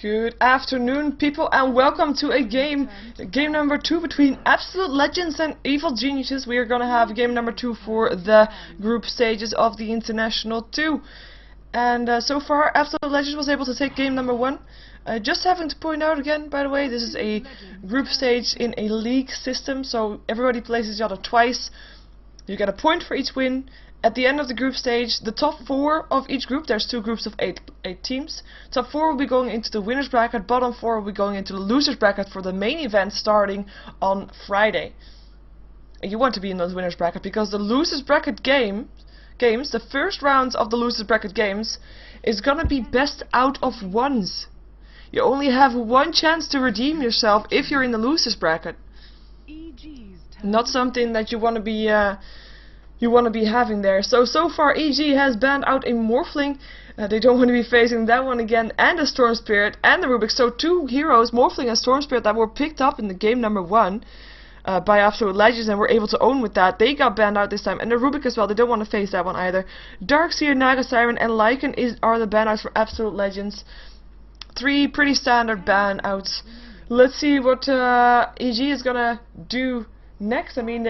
Good afternoon, people, and welcome to a game number 2 between Absolute Legends and Evil Geniuses. We are going to have game number 2 for the group stages of the International 2. And so far, Absolute Legends was able to take game number 1. Just having to point out again, by the way, this is a group stage in a league system, so everybody plays each other twice. You get a point for each win. At the end of the group stage, the top 4 of each group, there's 2 groups of 8 teams. Top 4 will be going into the winner's bracket, bottom 4 will be going into the loser's bracket for the main event starting on Friday. And you want to be in the winner's bracket because the loser's bracket games, the first rounds of the loser's bracket games, is gonna be best out of ones. You only have one chance to redeem yourself if you're in the loser's bracket. Not something that you want to be having there. So far EG has banned out a Morphling. They don't want to be facing that one again, and the Storm Spirit and the Rubik. So 2 heroes, Morphling and Storm Spirit, that were picked up in the game number 1 by Absolute Legends and were able to own with that. They got banned out this time, and the Rubik as well. They don't want to face that one either. Darkseer, Naga Siren and Lycan are the ban outs for Absolute Legends. 3 pretty standard ban outs. Let's see what EG is gonna do next. I mean,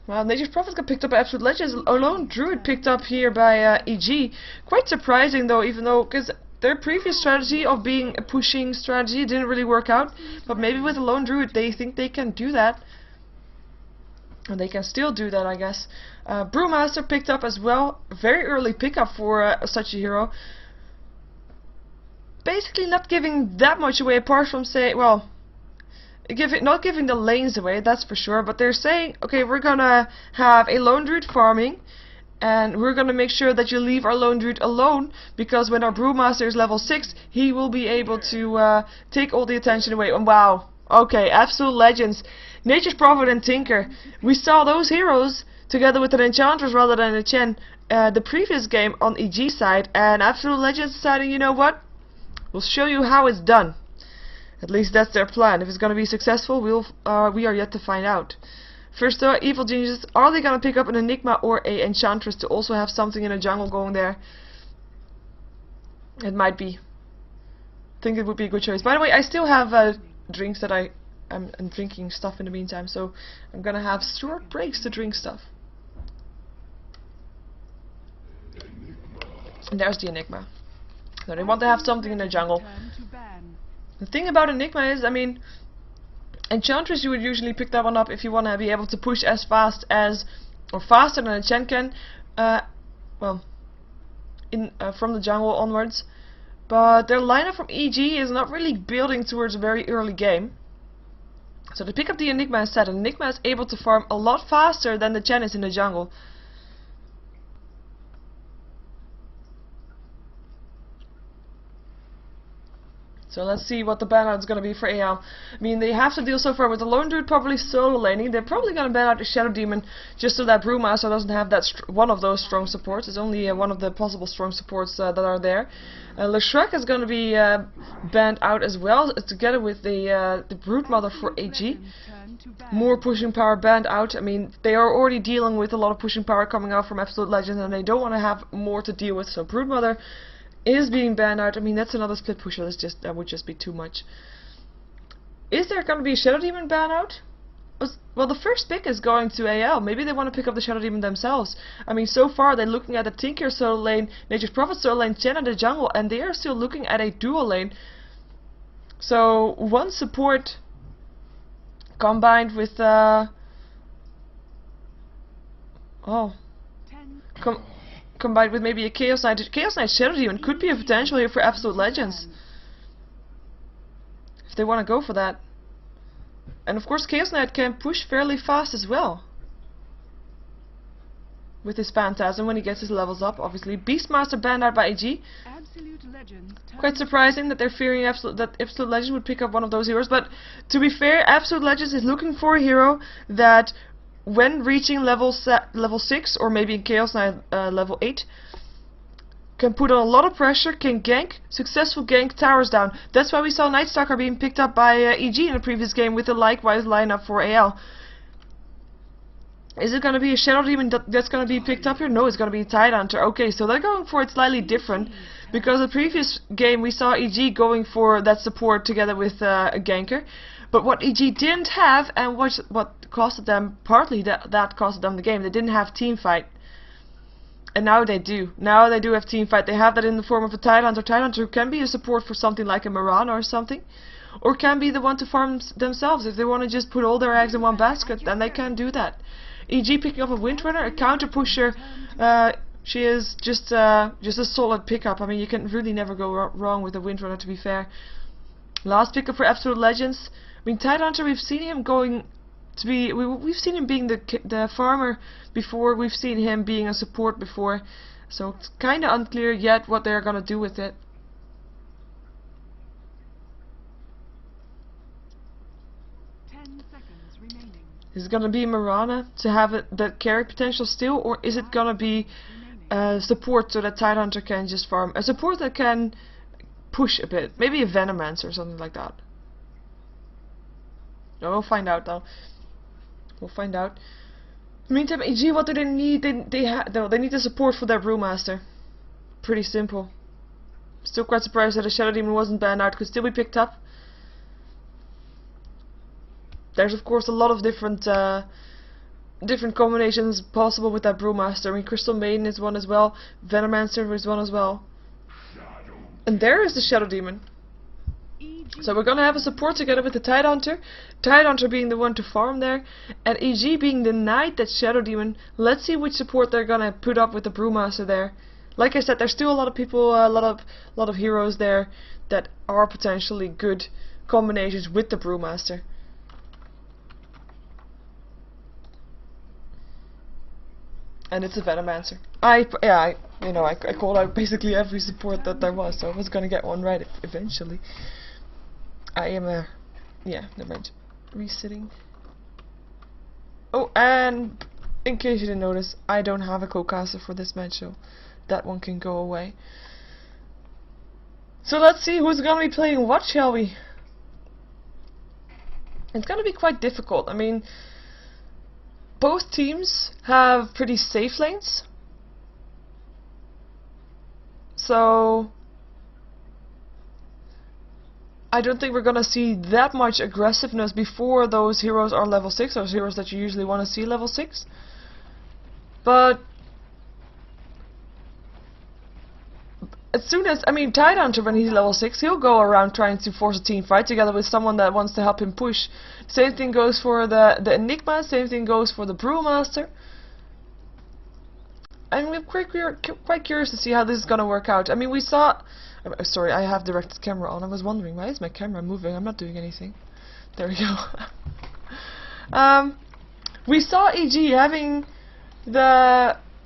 well, Nature's Prophet got picked up by Absolute Legends. Lone Druid picked up here by EG. Quite surprising though, even though, because their previous strategy of being a pushing strategy didn't really work out. But maybe with a Lone Druid they think they can do that. And they can still do that, I guess. Brewmaster picked up as well. Very early pickup for such a hero. Basically not giving that much away apart from, say, well, not giving the lanes away, that's for sure, but they're saying, okay, we're gonna have a Lone Druid farming, and we're gonna make sure that you leave our Lone Druid alone, because when our Brewmaster is level 6, he will be able to take all the attention away. And wow, okay, Absolute Legends, Nature's Prophet and Tinker, we saw those heroes together with an Enchantress rather than a Chen the previous game on EG side, and Absolute Legends deciding, you know what, we'll show you how it's done. At least that's their plan. If it's going to be successful, we are yet to find out. First though, Evil Geniuses, are they going to pick up an Enigma or a Enchantress to also have something in a jungle going there? It might be. I think it would be a good choice. By the way, I still have drinks that I'm drinking stuff in the meantime, so I'm going to have short breaks to drink stuff. And there's the Enigma. So they want to have something in the jungle. The thing about Enigma is, I mean, Enchantress you would usually pick that one up if you want to be able to push as fast as, or faster than a Chen can, well, from the jungle onwards. But their lineup from EG is not really building towards a very early game. So they pick up the Enigma instead. Enigma is able to farm a lot faster than the Chen is in the jungle. So let's see what the ban out is going to be for AL. I mean, they have to deal so far with the Lone Druid probably solo laning. They're probably going to ban out the Shadow Demon just so that Brewmaster doesn't have that one of those strong supports. It's only one of the possible strong supports that are there. LeShrek is going to be banned out as well, together with the Broodmother for AG. More pushing power banned out. I mean, they are already dealing with a lot of pushing power coming out from Absolute Legends, and they don't want to have more to deal with. So Broodmother is being banned out. I mean, that's another split pusher. That would just be too much. Is there going to be a Shadow Demon ban out? Well, the first pick is going to AL. Maybe they want to pick up the Shadow Demon themselves. I mean, so far they're looking at a Tinker solo lane, Nature's Prophet solo lane, Chen in the jungle, and they are still looking at a dual lane. So one support combined with combined with maybe a Chaos Knight. Chaos Knight Shadow Demon could be a potential here for Absolute Legends, if they want to go for that. And of course Chaos Knight can push fairly fast as well with his Phantasm when he gets his levels up, obviously. Beastmaster banned out by AG. Quite surprising that they're fearing that Absolute Legends would pick up one of those heroes, but to be fair, Absolute Legends is looking for a hero that, when reaching level 6, or maybe in Chaos Knight level 8, can put on a lot of pressure, can gank, successful gank, towers down. That's why we saw Nightstalker being picked up by EG in the previous game with the likewise lineup for AL. Is it going to be a Shadow Demon that's going to be picked up here? No, it's going to be a Tidehunter. Okay, so they're going for it slightly different. Because the previous game we saw EG going for that support together with a ganker. But what EG didn't have, and what costed them, partly that costed them the game, they didn't have team fight. And now they do. Now they do have team fight. They have that in the form of a Tidehunter. Tidehunter can be a support for something like a Mirana or something. Or can be the one to farm themselves. If they want to just put all their eggs in one basket, then they can do that. EG picking up a Windrunner, a counter pusher. She is just a solid pickup. I mean, you can really never go wrong with a Windrunner, to be fair. Last pickup for Absolute Legends. I mean, Tidehunter, we've seen him going to be. We've seen him being the farmer before. We've seen him being a support before. So it's kind of unclear yet what they're gonna do with it. Is it gonna be Mirana to have that carry potential still, or is it gonna be support so that Tidehunter can just farm? A support that can push a bit, maybe a Venomancer or something like that. No, we'll find out though. We'll find out. In the meantime, EG, what do they need? They need the support for their Brewmaster. Pretty simple. Still quite surprised that the Shadow Demon wasn't banned out. Could still be picked up. There's of course a lot of different combinations possible with that Brewmaster. I mean, Crystal Maiden is one as well. Venomancer is one as well. And there is the Shadow Demon. So we're gonna have a support together with the Tidehunter. Tidehunter being the one to farm there, and EG being the knight that's Shadow Demon. Let's see which support they're gonna put up with the Brewmaster there. Like I said, there's still a lot of people, a lot of heroes there that are potentially good combinations with the Brewmaster. And it's a Venomancer. I called out basically every support that there was, so I was gonna get one right eventually. I am yeah, never mind. Resitting. Oh, and in case you didn't notice, I don't have a co-caster for this match, so that one can go away. So let's see who's gonna be playing what, shall we? It's gonna be quite difficult. I mean, both teams have pretty safe lanes, so I don't think we're gonna see that much aggressiveness before those heroes are level 6, those heroes that you usually want to see level 6. But as soon as, I mean, Tidehunter, when he's level 6, he'll go around trying to force a team fight together with someone that wants to help him push. Same thing goes for the Enigma, same thing goes for the Brewmaster. I'm quite curious to see how this is gonna work out. I mean, we saw... sorry, I have directed camera on. I was wondering, why is my camera moving? I'm not doing anything. There we go. We saw EG having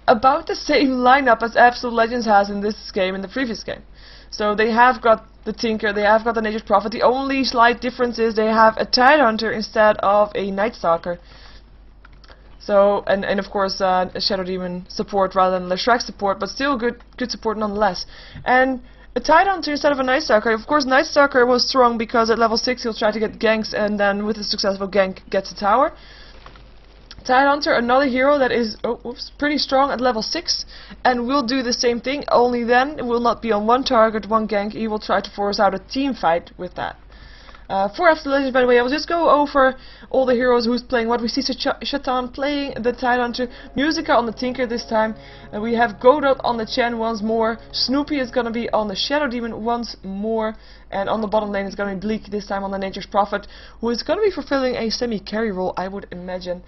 about the same lineup as Absolute Legends has in this game, in the previous game. So they have got the Tinker, they have got the Nature's Prophet. The only slight difference is they have a Tidehunter instead of a Night Stalker. So, and of course a Shadow Demon support rather than the Shrek support, but still good support nonetheless. And a Tidehunter instead of a Night Stalker. Of course, Night Stalker was strong because at level 6 he'll try to get ganks, and then with a successful gank gets a tower. Tidehunter, another hero that is pretty strong at level 6, and will do the same thing, only then it will not be on one target, one gank. He will try to force out a team fight with that. For Absolute Legends, by the way, I will just go over all the heroes who's playing what. We see Shatan playing the Tidehunter, Musica on the Tinker this time, and we have Godot on the Chen once more, Snoopy is gonna be on the Shadow Demon once more, and on the bottom lane is gonna be Bleak, this time on the Nature's Prophet, who is gonna be fulfilling a semi-carry role, I would imagine.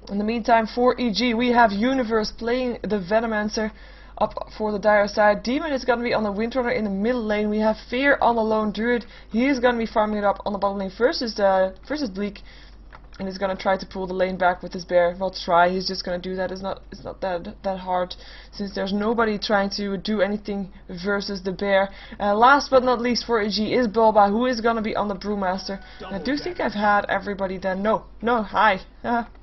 In the meantime, for EG, we have Universe playing the Venomancer up for the dire side. Demon is going to be on the Windrunner in the middle lane. We have Fear on the Lone Druid. He is going to be farming it up on the bottom lane versus Bleak. And he's going to try to pull the lane back with his bear. Well, try. He's just going to do that. It's not that hard, since there's nobody trying to do anything versus the bear. Last but not least for EG is Bulba, who is going to be on the Brewmaster. I do think I've had everybody then. No, hi.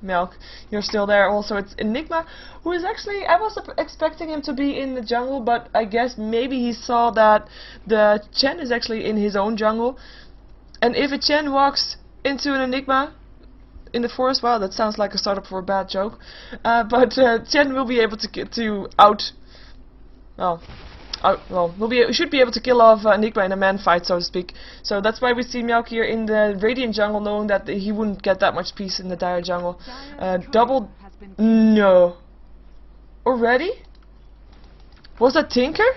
Milk, you're still there. Also, it's Enigma, who is actually, I was expecting him to be in the jungle, but I guess maybe he saw that the Chen is actually in his own jungle. And if a Chen walks into an Enigma in the forest, wow, that sounds like a startup for a bad joke. But Chen will be able to well, we should be able to kill off Enigma in a man fight, so to speak. So that's why we see Meowk here in the Radiant jungle, knowing that he wouldn't get that much peace in the Dire jungle. Double... No. Already? Was that Tinker?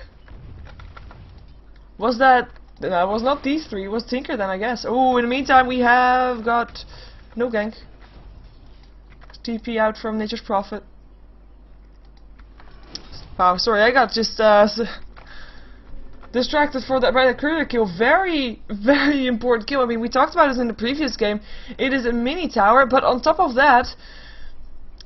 Was that... No, it was not these three, it was Tinker then, I guess. Oh, in the meantime we have got... No gank. TP out from Nature's Prophet. Wow, sorry, I got just distracted by the courier kill. Very, very important kill. I mean, we talked about this in the previous game. It is a mini tower, but on top of that,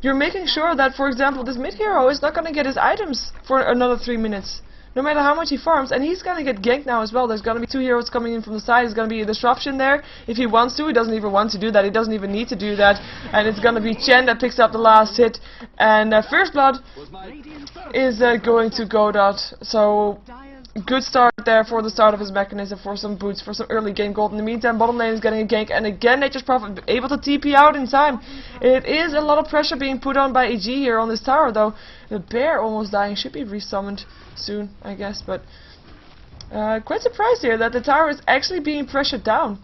you're making sure that, for example, this mid hero is not going to get his items for another 3 minutes. No matter how much he farms, and he's going to get ganked now as well. There's going to be 2 heroes coming in from the side. There's going to be a disruption there. If he wants to, he doesn't even want to do that. He doesn't even need to do that. And it's going to be Chen that picks up the last hit. And First Blood is going to Godot. So, good start there for the start of his mechanism, for some boots, for some early game gold. In the meantime, bottom lane is getting a gank. And again, Nature's Prophet able to TP out in time. It is a lot of pressure being put on by EG here on this tower, though. The bear almost dying. Should be resummoned soon, I guess, but quite surprised here that the tower is actually being pressured down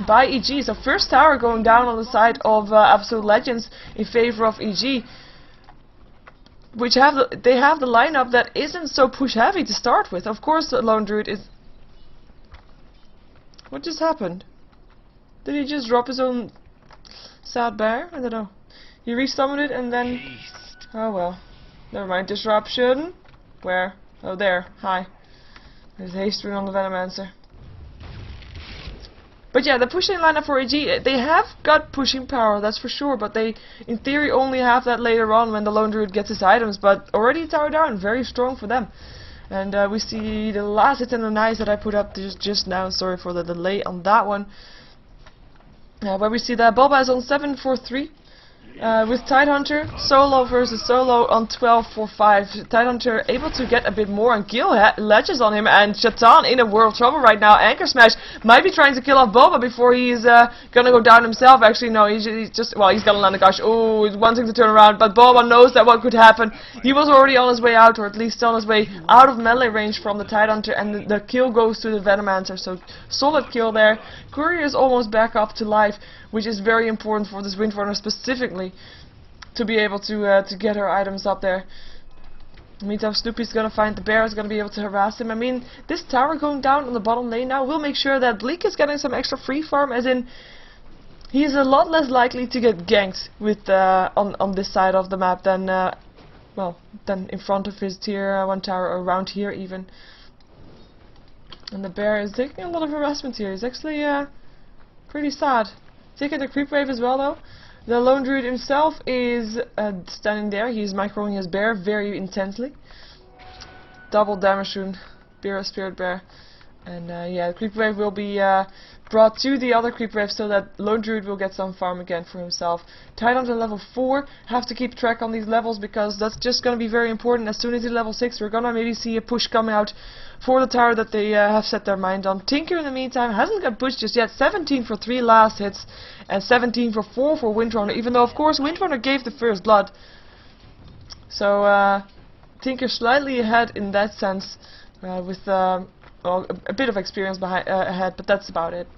by EG. So first tower going down on the side of Absolute Legends in favor of EG, which they have the lineup that isn't so push heavy to start with. Of course, the Lone Druid is... What just happened? Did he just drop his own sad bear? I don't know. He resummoned it and then... Oh well. Never mind. Disruption. Where? Oh, there. Hi. There's haste rune on the Venomancer. But yeah, the pushing lineup for AG, they have got pushing power, that's for sure, but they, in theory, only have that later on when the Lone Druid gets his items, but already tower down, very strong for them. And we see the last hit and the nice that I put up just now, sorry for the delay on that one. Where we see that Bulba is on 7-4-3. With Tidehunter, solo versus solo on 12-4-5. Tidehunter able to get a bit more, and Gil ledges on him, and Shatan in a world of trouble right now. Anchor Smash might be trying to kill off Boba before he's gonna go down himself. Actually, no, he's just, well, he's gonna land a gush. Oh, he's wanting to turn around, but Boba knows that what could happen. He was already on his way out, or at least on his way out of melee range from the Tidehunter, and the kill goes to the Venomancer, so solid kill there. Courier is almost back up to life, which is very important for this Windrunner specifically, to be able to get her items up there. In the meantime, Snoopy's gonna find the bear, is gonna be able to harass him. I mean, this tower going down on the bottom lane now will make sure that Bleak is getting some extra free farm, as in, he's a lot less likely to get ganked with on this side of the map than well, than in front of his tier 1 tower, or around here even. And the bear is taking a lot of harassment here. He's actually pretty sad. Taking the creep wave as well, though. The Lone Druid himself is standing there. He's microing his bear very intensely. Double damage rune, Spirit Bear. And yeah, the creep wave will be brought to the other creep wave so that Lone Druid will get some farm again for himself. Tidehunter level 4, have to keep track on these levels because that's just going to be very important. As soon as he's level 6, we're going to maybe see a push coming out for the tower that they have set their mind on. Tinker in the meantime hasn't got pushed just yet. 17 for 3 last hits and 17 for 4 for Windrunner, even though of course Windrunner gave the first blood. So Tinker slightly ahead in that sense, with well, a bit of experience ahead, but that's about it.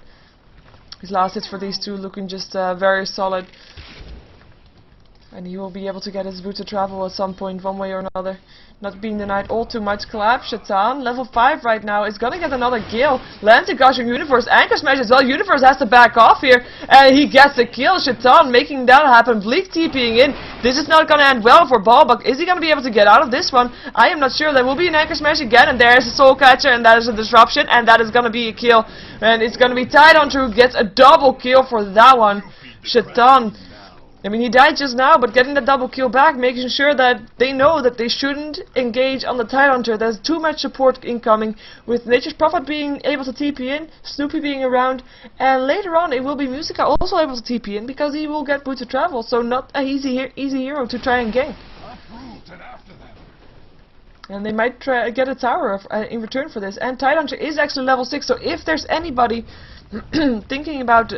His last hits for these two looking just very solid. And he will be able to get his boot to travel at some point, one way or another. Not being denied all too much. Collapse, Shatan, level 5 right now, is gonna get another kill. Lands a gushing Universe, Anchor Smash as well. Universe has to back off here, and he gets the kill. Shatan making that happen. Bleak TPing in. This is not gonna end well for Balbuck. Is he gonna be able to get out of this one? I am not sure. There will be an Anchor Smash again, and there is a Soul Catcher, and that is a disruption, and that is gonna be a kill. And it's gonna be Tidehunter who gets a double kill for that one. Shatan. I mean, he died just now, but getting the double kill back, making sure that they know that they shouldn't engage on the Tidehunter. There's too much support incoming, with Nature's Prophet being able to TP in, Snoopy being around, and later on it will be Musica also able to TP in, because he will get boot to travel, so not an easy hero to try and gain. And they might try get a tower in return for this. And Tidehunter is actually level 6, so if there's anybody thinking about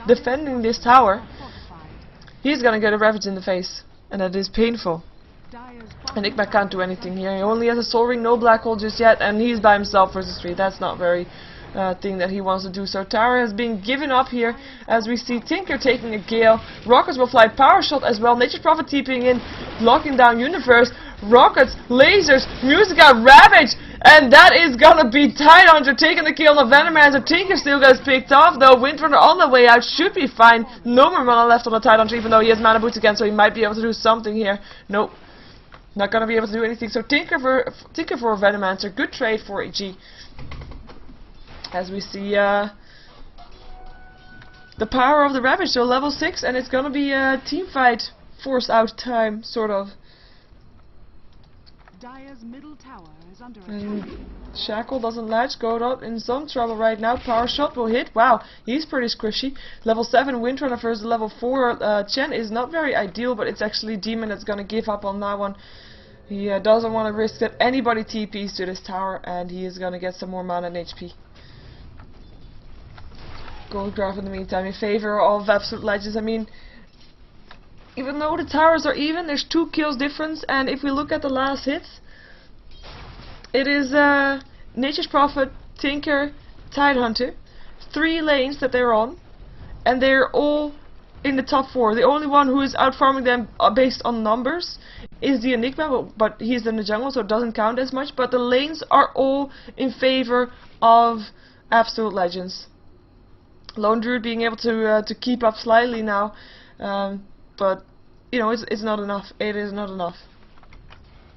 defending this tower, he's gonna get a Ravage in the face, and that is painful. Enigma can't do anything here. He only has a soul ring, no black hole just yet, and he's by himself versus 3. That's not very thing that he wants to do. So tower has been given up here, as we see Tinker taking a gale. Rockets will fly power shot as well. Nature's Prophet TPing in, blocking down Universe. Rockets, lasers, Musica, Ravage, and that is gonna be TI2 taking the kill on the Venomancer. Tinker still gets picked off though. Windrunner on the way out should be fine. No more mana left on the TI2, even though he has mana boots again, so he might be able to do something here. Nope. Not gonna be able to do anything. So Tinker for Venomancer. Good trade for EG. As we see the power of the Ravage, so level 6, and it's gonna be a team fight, force out time, sort of. Dire's middle tower is under attack. Shackle doesn't latch, Godot in some trouble right now. Power shot will hit. Wow, he's pretty squishy. Level 7 Windrunner versus level 4 Chen is not very ideal, but it's actually Demon that's gonna give up on that one. He doesn't want to risk that anybody TPs to this tower, and he is gonna get some more mana and HP. Goldgraph in the meantime in favor of Absolute Legends. I mean, even though the towers are even, there's 2 kills difference, and if we look at the last hits, it is Nature's Prophet, Tinker, Tidehunter, 3 lanes that they're on, and they're all in the top 4. The only one who is outfarming them based on numbers is the Enigma, but he's in the jungle, so it doesn't count as much, but the lanes are all in favor of Absolute Legends. Lone Druid being able to keep up slightly now, but you know, it's not enough. It is not enough.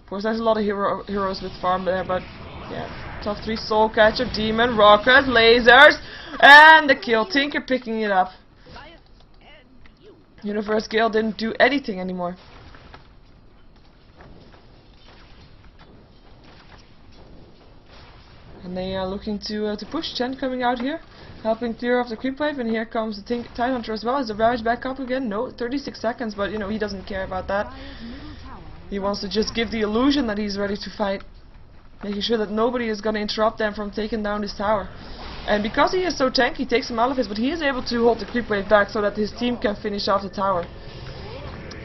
Of course, there's a lot of heroes with farm there, but yeah, top 3 Soul Catcher, Demon, Rocket, lasers, and the kill. Tinker picking it up. Universe Gale didn't do anything anymore. And they are looking to push. Chen coming out here, helping clear off the creep wave, and here comes the Tidehunter as well. Is the Ravage back up again? No, 36 seconds, but you know, he doesn't care about that. He wants to just give the illusion that he's ready to fight, making sure that nobody is going to interrupt them from taking down this tower. And because he is so tanky, he takes some Malefice, but he is able to hold the creep wave back so that his team can finish off the tower.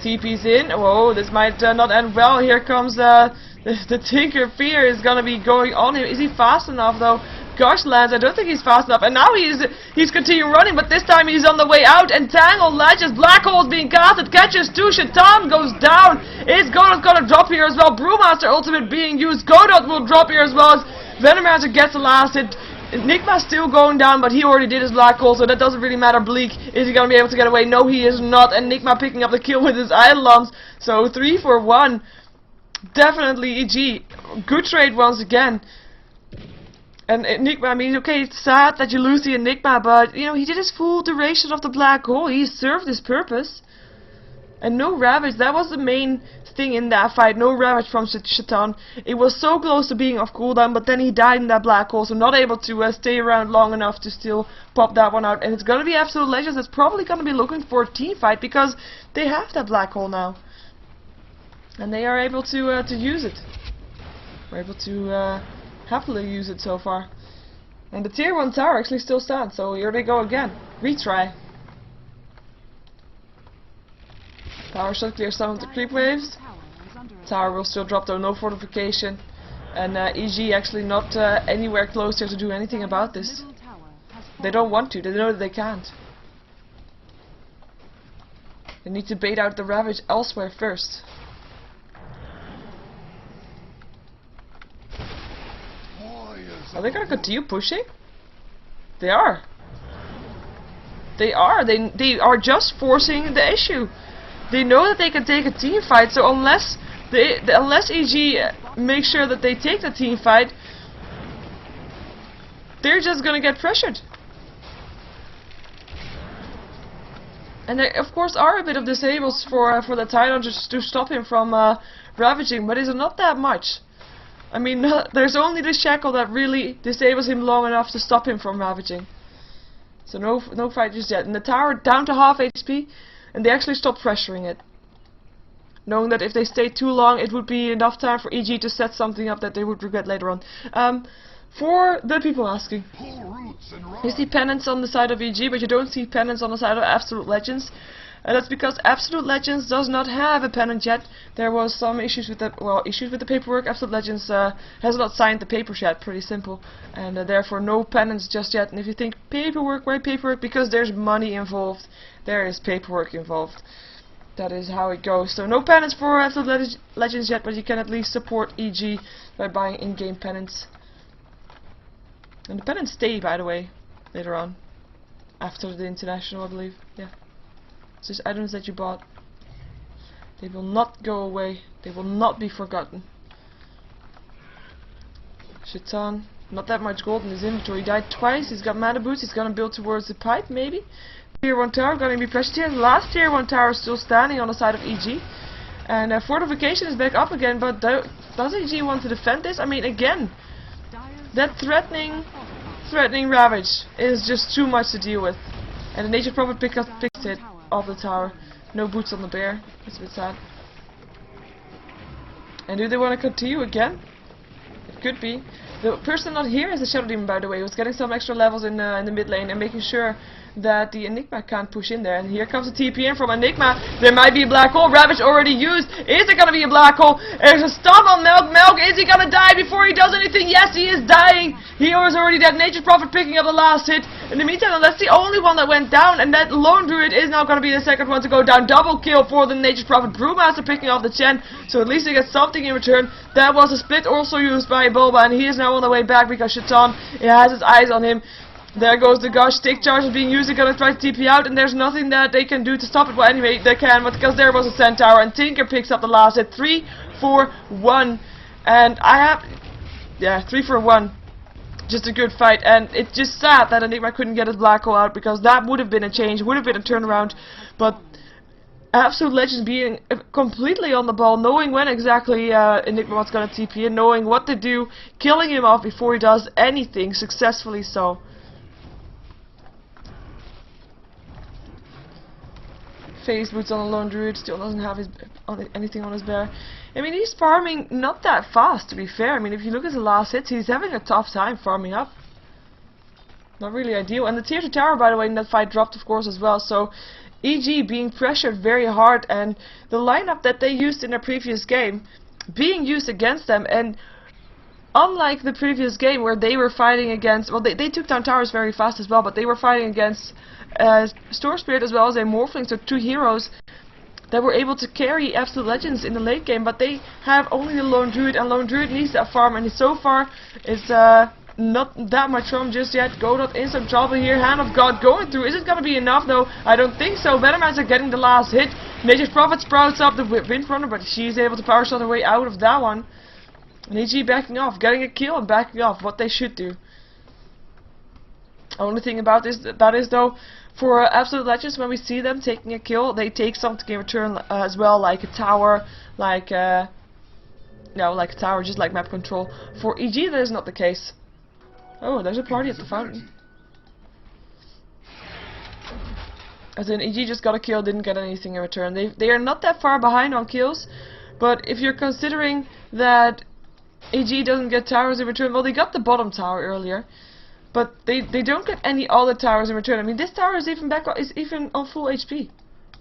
TP's in. Whoa, this might not end well. Here comes the Tinker Fear is gonna be going on him. Is he fast enough though? Gosh, lads, I don't think he's fast enough. And now he's continuing running, but this time he's on the way out. Entangled latches, Black Hole's being casted, catches 2, Shaitan goes down. Is Godot gonna drop here as well? Brewmaster ultimate being used. Godot will drop here as well as Venomancer gets the last hit. Enigma's still going down, but he already did his Black Hole, so that doesn't really matter. Bleak, is he gonna be able to get away? No, he is not. Enigma picking up the kill with his Eidolons. So 3 for 1. Definitely EG. Good trade once again. And Enigma, I mean, okay, it's sad that you lose the Enigma, but, you know, he did his full duration of the Black Hole. He served his purpose. And no Ravage, that was the main thing in that fight. No Ravage from Shaitan. It was so close to being off cooldown, but then he died in that Black Hole, so not able to stay around long enough to still pop that one out. And it's gonna be Absolute Legends that's probably gonna be looking for a team fight, because they have that Black Hole now. And they are able to use it. We're able to happily use it so far. And the tier 1 tower actually still stands, so here they go again. Retry. Power shot clears some of the creep waves. Tower will still drop though, no fortification. And EG actually not anywhere close here to do anything about this. They don't want to, they know that they can't. They need to bait out the Ravage elsewhere first. Are they gonna continue pushing? They are. They are. They are just forcing the issue. They know that they can take a team fight, so unless EG makes sure that they take the team fight, they're just gonna get pressured. And there, of course, are a bit of disables for the Tidehunter to stop him from ravaging, but it's not that much. I mean, there's only the shackle that really disables him long enough to stop him from ravaging. So no fight just yet. And the tower down to half HP, and they actually stopped pressuring it, knowing that if they stayed too long, it would be enough time for EG to set something up that they would regret later on. For the people asking, you see penance on the side of EG, but you don't see penance on the side of Absolute Legends. and that's because Absolute Legends does not have a pennant yet. There was some issues with the paperwork. Absolute Legends has not signed the papers yet, pretty simple, and therefore no pennants just yet. And if you think paperwork, why paperwork? Because there's money involved. There is paperwork involved. That is how it goes. So no pennants for Absolute Legends yet, but you can at least support EG by buying in-game pennants. And the pennants stay, by the way, later on. After the international, I believe. Yeah. It's just items that you bought. They will not go away. They will not be forgotten. Shaitan. Not that much gold in his inventory. He died twice. He's got mana boots. He's gonna build towards the pipe, maybe. Tier 1 tower gonna be precious here. Last tier 1 tower is still standing on the side of EG. And fortification is back up again, but does EG want to defend this? I mean, again, that threatening Ravage is just too much to deal with. And the Nature Prophet picks it off the tower. No boots on the bear. It's a bit sad. And do they want to continue again? It could be. The person not here is the Shadow Demon, by the way, who's getting some extra levels in the mid lane and making sure that the Enigma can't push in there. And here comes the TP in from Enigma. There might be a black hole. Ravage already used. Is there going to be a black hole? There's a stun on Milk. Milk, is he going to die before he does anything? Yes, he is dying. He was already dead. Nature Prophet picking up the last hit. In the meantime, that's the only one that went down. And that Lone Druid is now going to be the second one to go down. Double kill for the Nature Prophet. Brewmaster picking off the Chen. So at least he gets something in return. That was a split also used by Boba. And he is now on the way back because Shaitan has his eyes on him. There goes the Gush. Stick charge is being used. They're gonna try to TP out, and there's nothing that they can do to stop it. Well, anyway, they can, but because there was a Centaur, and Tinker picks up the last hit. 3 for 1. And I have... yeah, 3 for 1. Just a good fight, and it's just sad that Enigma couldn't get his black hole out, because that would have been a change, would have been a turnaround. But Absolute Legends being completely on the ball, knowing when exactly Enigma was gonna TP in, knowing what to do, killing him off before he does anything, successfully so. Phase boots on a Lone Druid, still doesn't have anything on his bear. I mean, he's farming not that fast, to be fair. I mean, if you look at the last hits, he's having a tough time farming up. Not really ideal. And the tier 2 tower, by the way, in that fight dropped, of course, as well. So, EG being pressured very hard, and the lineup that they used in their previous game being used against them. And unlike the previous game where they were fighting against, well, they took down towers very fast as well, but they were fighting against Store Spirit as well as a Morphling, so 2 heroes that were able to carry Absolute Legends in the late game, but they have only the Lone Druid, and Lone Druid needs that farm, and so far it's not that much from just yet. Godot in some trouble here. Hand of God going through. Is it going to be enough though? I don't think so. Venomans are getting the last hit. Nature's Prophet sprouts up the Windrunner, but she's able to power shot her way out of that one. And EG backing off, getting a kill and backing off, what they should do. Only thing about this, that is though, for Absolute Legends, when we see them taking a kill, they take something in return as well, like a tower, like a tower, just like map control. For EG, that is not the case. Oh, there's a party at the fountain. As in, EG just got a kill, didn't get anything in return. They are not that far behind on kills, but if you're considering that EG doesn't get towers in return, well, they got the bottom tower earlier. But they don't get any other towers in return. I mean, this tower is even even on full HP,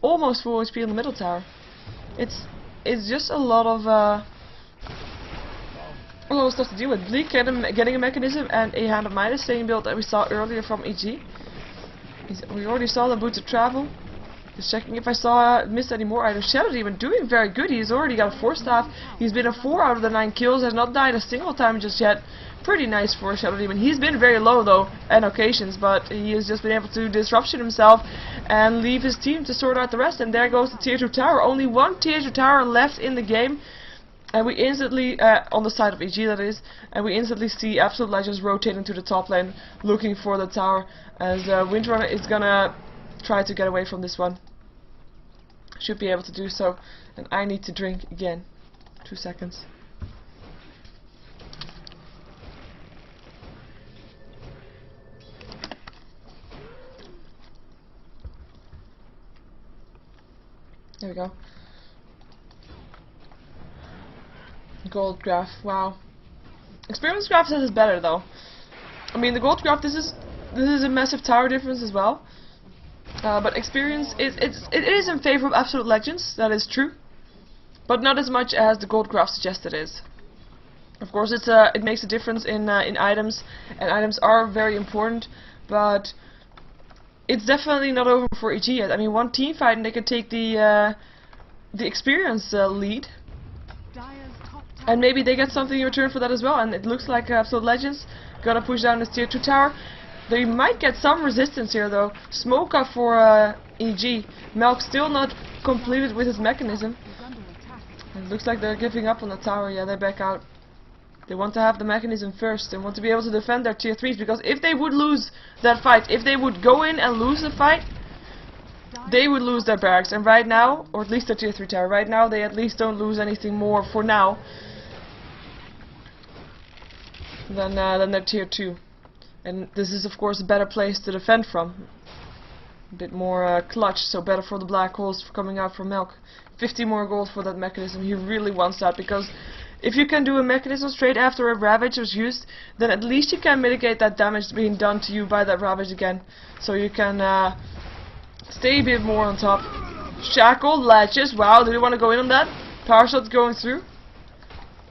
almost full HP in the middle tower. It's just a lot of stuff to deal with. Bleak getting a mechanism and a Hand of Midas, same build that we saw earlier from EG. We already saw the boots of travel. Just checking if I missed any more items. Shadow Demon doing very good. He's already got a 4 staff. He's been a 4 out of the 9 kills. Has not died a single time just yet. Pretty nice for Shadow Demon. He's been very low though, on occasions, but he has just been able to disruption himself and leave his team to sort out the rest. And there goes the tier 2 tower. Only one tier 2 tower left in the game. And we instantly, on the side of EG that is, and we instantly see Absolute Legends rotating to the top lane, looking for the tower, as Windrunner is gonna try to get away from this one. Should be able to do so. And I need to drink again. 2 seconds. There we go. Gold graph, wow. Experience graph says it's better though. I mean, the gold graph, this is a massive tower difference as well. But experience it is in favor of Absolute Legends, that is true. But not as much as the gold graph suggests it is. Of course, it makes a difference in items, and items are very important. But it's definitely not over for EG yet. I mean, one team fight and they could take the experience lead, and maybe they get something in return for that as well. And it looks like Absolute Legends gonna push down this tier 2 tower. They might get some resistance here though. Smoke up for EG. Melk still not completed with his mechanism. It looks like they're giving up on the tower. Yeah, they back out. They want to have the mechanism first. They want to be able to defend their tier 3s, because if they would lose that fight, if they would go in and lose the fight, they would lose their barracks. And right now, or at least their tier 3 tower, right now they at least don't lose anything more for now than their tier 2. And this is of course a better place to defend from. A bit more clutch, so better for the black holes for coming out from Melk. 50 more gold for that mechanism. He really wants that, because if you can do a mechanism straight after a Ravage was used, then at least you can mitigate that damage being done to you by that Ravage again. So you can stay a bit more on top. Shackle, latches, wow, do you want to go in on that? Power shot's going through.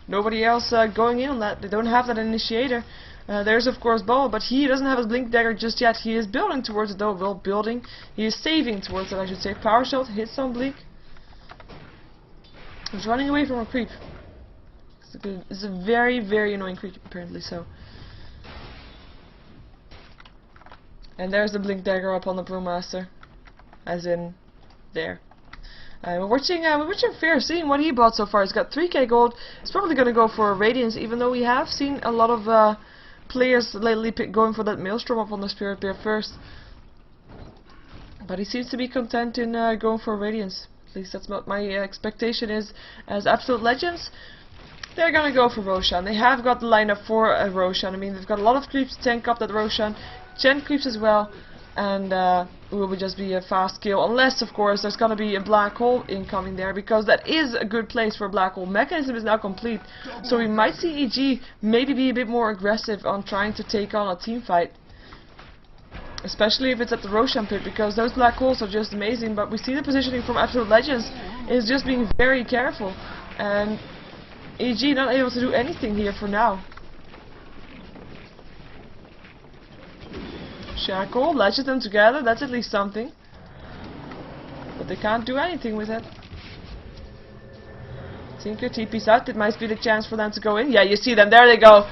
Nobody else going in on that. They don't have that initiator. There's of course Bubble, but he doesn't have his blink dagger just yet. He is building towards it though. Well, building. He is saving towards it, I should say. Power shot hits on blink. He's running away from a creep. It's a very, very annoying creep apparently. So. And there's the blink dagger up on the Brewmaster, as in there. We're watching Fair, seeing what he bought so far. He's got 3k gold. He's probably going to go for a Radiance, even though we have seen a lot of players lately going for that Maelstrom up on the Spirit Bear first. But he seems to be content in going for a Radiance. At least that's what my expectation is. As Absolute Legends, they're going to go for Roshan. They have got the lineup for a Roshan. I mean, they've got a lot of creeps to tank up that Roshan. Gen creeps as well. And it will just be a fast kill, unless of course there's gonna be a black hole incoming there, because that is a good place for a black hole. Mechanism is now complete, so we might see EG maybe be a bit more aggressive on trying to take on a team fight, especially if it's at the Roshan pit, because those black holes are just amazing. But we see the positioning from Absolute Legends is just being very careful, and EG not able to do anything here for now. Shackle, latches them together, that's at least something. But they can't do anything with it. Tinker TP's out, it might be the chance for them to go in. Yeah, you see them, there they go.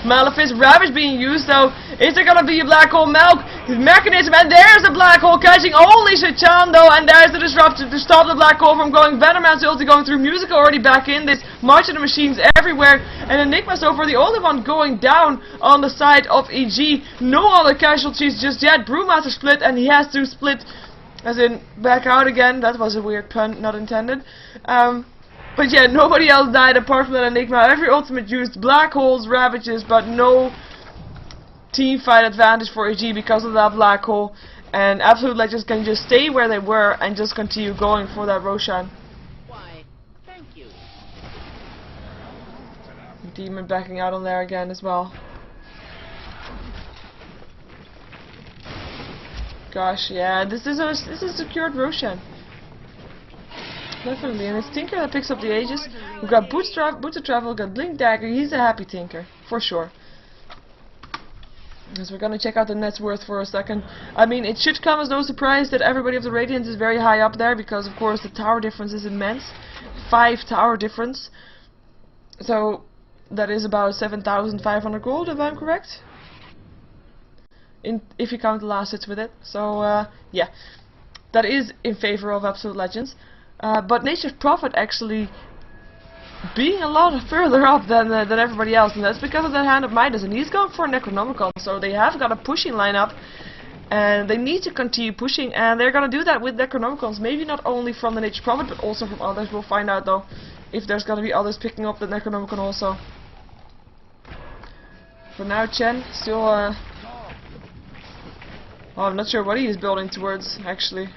Malefice Ravage being used though. Is there gonna be a black hole Melk? Mechanism, and there's a black hole catching only Shachan though, and there's the disruptor to stop the black hole from going. Venomman's ulti going through, Music already back in this, March of the Machines everywhere, and Enigma so far the only one going down on the side of EG. No other casualties just yet. Brewmaster split, and he has to split as in back out again. That was a weird pun, not intended. But yeah, nobody else died apart from that Enigma. Every ultimate used, black holes, ravages, but no team fight advantage for EG because of that black hole. And Absolute Legends can just stay where they were and just continue going for that Roshan. Why, thank you. Demon backing out on there again as well. Gosh, yeah, this is a secured Roshan. Definitely, and it's Tinker that picks up the Aegis. We've got Boots to Travel, we've got Blink Dagger. He's a happy Tinker, for sure. Because we're gonna check out the net's worth for a second. I mean, it should come as no surprise that everybody of the Radiant is very high up there, because of course the tower difference is immense. 5 tower difference. So that is about 7,500 gold, if I'm correct. If you count the last hits with it. So yeah, that is in favor of Absolute Legends. But Nature's Prophet actually being a lot further up than everybody else, and that's because of that Hand of Midas, and he's going for a Necronomicon, so they have got a pushing lineup, and they need to continue pushing, and they're gonna do that with Necronomicons, maybe not only from the Nature's Prophet, but also from others. We'll find out though, if there's gonna be others picking up the Necronomicon also. For now, Chen still, oh, I'm not sure what he is building towards, actually.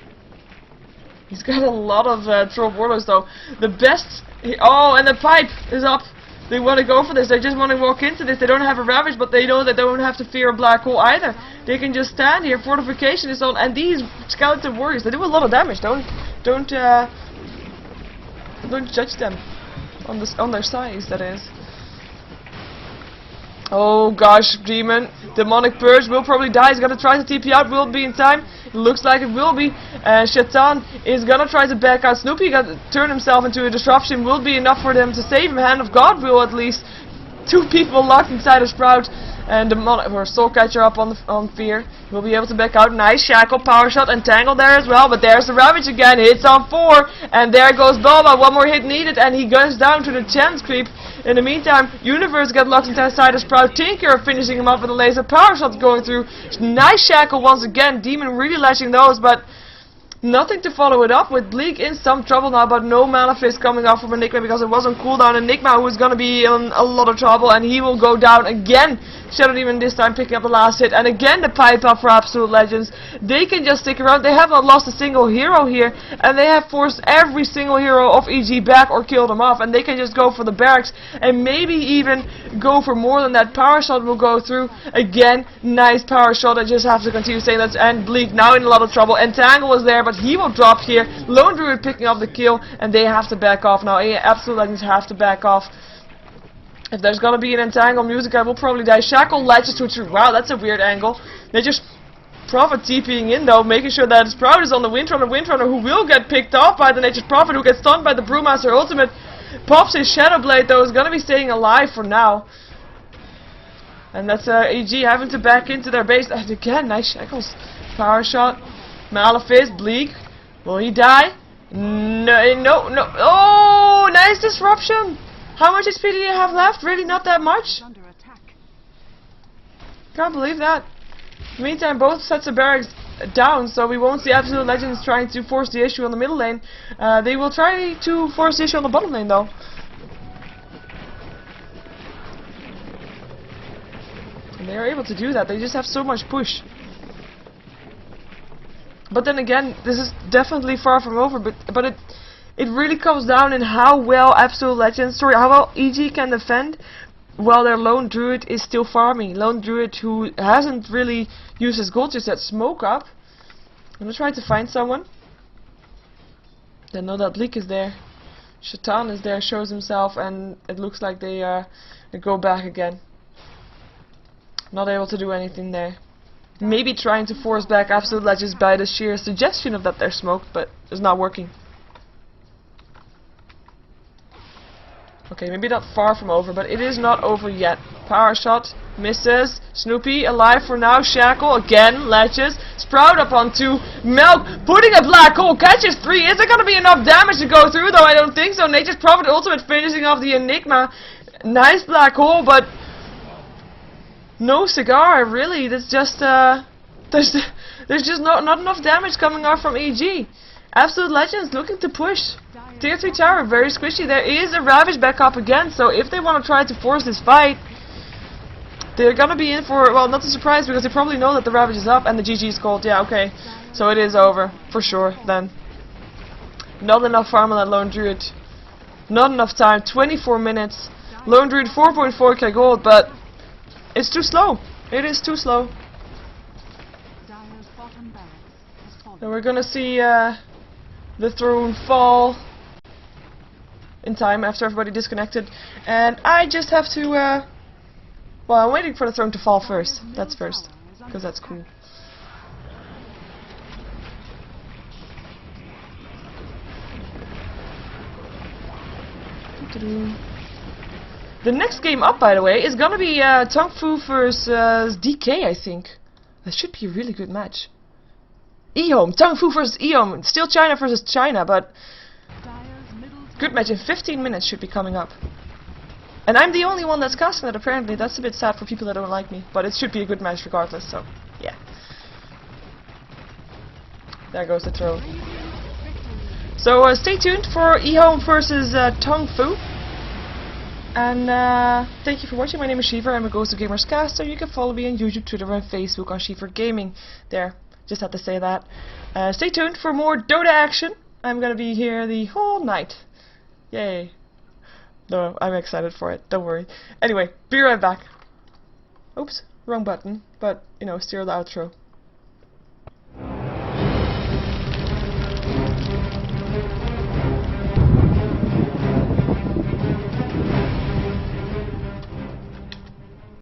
He's got a lot of Troll Warlords though. The best... oh, and the pipe is up. They want to go for this. They just want to walk into this. They don't have a Ravage, but they know that they don't have to fear a black hole either. They can just stand here. Fortification is on, and these skeleton warriors, they do a lot of damage. Don't judge them on their size. That is. Oh gosh, Demon. Demonic Purge will probably die. He's gonna try to TP out. Will it be in time? It looks like it will be. Shaitan is gonna try to back out. Snoopy got to turn himself into a disruption. Will be enough for them to save him. Hand of God will at least. 2 people locked inside a Sprout. And the Soul Catcher up on Fear. Will be able to back out. Nice Shackle, Power Shot, Entangle there as well. But there's the Ravage again. Hits on 4. And there goes Bulba. 1 more hit needed. And he goes down to the chance creep. In the meantime, Universe got locked inside a Sprout. Tinker finishing him off with a laser. Power Shot going through. Nice Shackle once again. Demon really latching those. But nothing to follow it up with. Bleak in some trouble now, but no Mana Fist coming off from Enigma because it was on cooldown. Enigma, who is going to be in a lot of trouble, and he will go down again. Shadow Demon this time picking up the last hit, and again the pipe up for Absolute Legends. They can just stick around. They have not lost a single hero here, and they have forced every single hero of EG back or killed them off, and they can just go for the barracks and maybe even go for more than that. Power Shot will go through again. Nice Power Shot. I just have to continue saying that. And Bleak now in a lot of trouble. Entangle was there, but he will drop here. Lone Druid picking up the kill, and they have to back off now. Absolute Legends have to back off. If there's gonna be an Entangle music, I will probably die. Shackle latches to true. Wow, that's a weird angle. They just Prophet TPing in though, making sure that Sprout is on the Windrunner. Windrunner who will get picked off by the Nature's Prophet, who gets stunned by the Brewmaster Ultimate. Pops his Shadow Blade though, is gonna be staying alive for now. And that's EG having to back into their base. And again, nice Shackles. Power Shot. Malefice, Bleak. Will he die? No. Oh, nice disruption. How much HP do you have left? Really not that much? Under attack. Can't believe that. Meantime, both sets of barracks down, so we won't see Absolute Legends trying to force the issue on the middle lane. They will try to force the issue on the bottom lane though. And they are able to do that. They just have so much push. But then again, this is definitely far from over, but it really comes down in how well how well EG can defend while their Lone Druid is still farming. Lone Druid who hasn't really used his gold just yet. Smoke up. I'm gonna try to find someone. They know that Bleak is there. Shaitan is there, shows himself, and it looks like they go back again. Not able to do anything there. Maybe trying to force back Absolute Legends by the sheer suggestion of that they're smoked, but it's not working. Okay, maybe not far from over, but it is not over yet. Power Shot misses. Snoopy alive for now. Shackle again, latches. Sprout up on 2. Milk putting a black hole. Catches 3. Is there gonna be enough damage to go through though? I don't think so. Nature's Prophet Ultimate finishing off the Enigma. Nice black hole, but no cigar. Really, there's just there's just not enough damage coming off from EG. Absolute Legends looking to push. Tier 3 tower, very squishy. There is a Ravage back up again, so if they want to try to force this fight, they're gonna be in for, well, not a surprise, because they probably know that the Ravage is up and the GG is called. Yeah, okay. So it is over, for sure, then. Not enough farm on that Lone Druid. Not enough time, 24 minutes. Lone Druid 4.4k gold, but it's too slow. It is too slow. And we're gonna see the throne fall in time after everybody disconnected, and I just have to well, I'm waiting for the throne to fall first. That's first, because that's cool. The next game up, by the way, is gonna be Tong Fu versus DK, I think. That should be a really good match. Ehome, Tong Fu versus Ehome. Still China versus China, but good match in 15 minutes should be coming up. And I'm the only one that's casting that, apparently. That's a bit sad for people that don't like me, but it should be a good match regardless, so yeah. There goes the throw. So stay tuned for Ehome versus Tong Fu. And thank you for watching. My name is Sheever. I'm a Ghost of Gamers caster. You can follow me on YouTube, Twitter, and Facebook on SheeverGaming. There. Just had to say that. Stay tuned for more Dota action. I'm gonna be here the whole night. Yay. No, I'm excited for it. Don't worry. Anyway, be right back. Oops, wrong button. But, you know, steer the outro.